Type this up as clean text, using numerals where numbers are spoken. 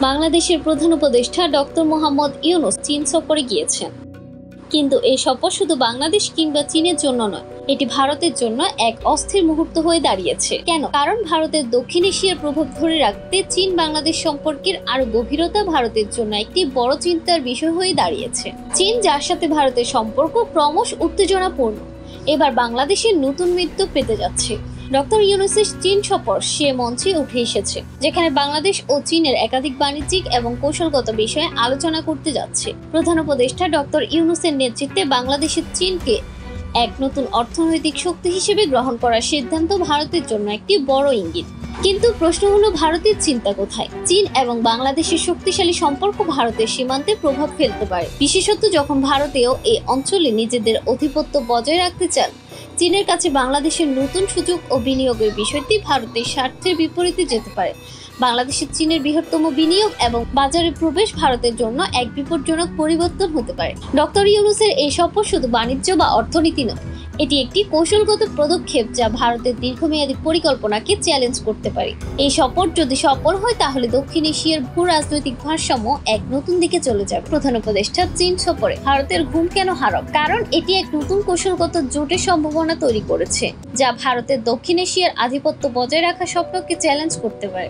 বাংলাদেশের প্রধান উপদেষ্টা ডক্টর মোহাম্মদ ইউনূস চীন সফরে গিয়েছেন। কিন্তু এই সফর শুধু বাংলাদেশ কিংবা চীনের জন্য নয়, এটি ভারতের জন্য এক অস্থির মুহূর্ত হয়ে দাঁড়িয়েছে। কেন? কারণ ভারতের দক্ষিণ এশিয়ার প্রভাব ধরে রাখতে চীন বাংলাদেশ সম্পর্কের আরো গভীরতা ভারতের জন্য একটি বড় চিন্তার বিষয় হয়ে দাঁড়িয়েছে। চীন, যার সাথে ভারতের সম্পর্ক ক্রমশ উত্তেজনাপূর্ণ, এবার বাংলাদেশের নতুন মৃত্যু পেতে যাচ্ছে। ডক্টর ইউনূসের চীন সফর সে মঞ্চে উঠে এসেছে যেখানে বাংলাদেশ ও চীনের একাধিক বাণিজ্যিক এবং কৌশলগত বিষয়ে আলোচনা করতে যাচ্ছে। প্রধান উপদেষ্টা ডক্টর ইউনূসের নেতৃত্বে বাংলাদেশের চীনকে এক নতুন অর্থনৈতিক শক্তি হিসেবে গ্রহণ করার সিদ্ধান্ত ভারতের জন্য একটি বড় ইঙ্গিত। কিন্তু প্রশ্ন হলো, ভারতের চিন্তা কোথায়? চীন এবং বাংলাদেশের শক্তিশালী সম্পর্ক ভারতের সীমান্তে প্রভাব ফেলতে পারে, বিশেষত যখন ভারতেও এই অঞ্চলে নিজেদের আধিপত্য বজায় রাখতে চান। চীনের কাছে বাংলাদেশের নতুন সুযোগ ও বিনিয়োগের বিষয়টি ভারতের স্বার্থের বিপরীতে যেতে পারে। বাংলাদেশের চীনের বৃহত্তম বিনিয়োগ এবং বাজারে প্রবেশ ভারতের জন্য এক বিপজ্জনক পরিবর্তন হতে পারে। ডক্টর ইউনূসের এই সফর শুধু বাণিজ্য বা অর্থনীতি নয়, এটি একটি কৌশলগত পদক্ষেপ যা ভারতের দীর্ঘমেয়াদী পরিকল্পনাকে চ্যালেঞ্জ করতে পারে। এই সফর যদি সফল হয় তাহলে দক্ষিণ এশিয়ার ভূ রাজনৈতিক ভারসাম্য এক নতুন দিকে চলে যাবে। প্রধান উপদেষ্টা চীন সফরে ভারতের ঘুম কেন হারাম? কারণ এটি এক নতুন কৌশলগত জোটের সম্ভাবনা তৈরি করেছে, যা ভারতের দক্ষিণ এশিয়ার আধিপত্য বজায় রাখার স্বপ্নকে চ্যালেঞ্জ করতে পারে।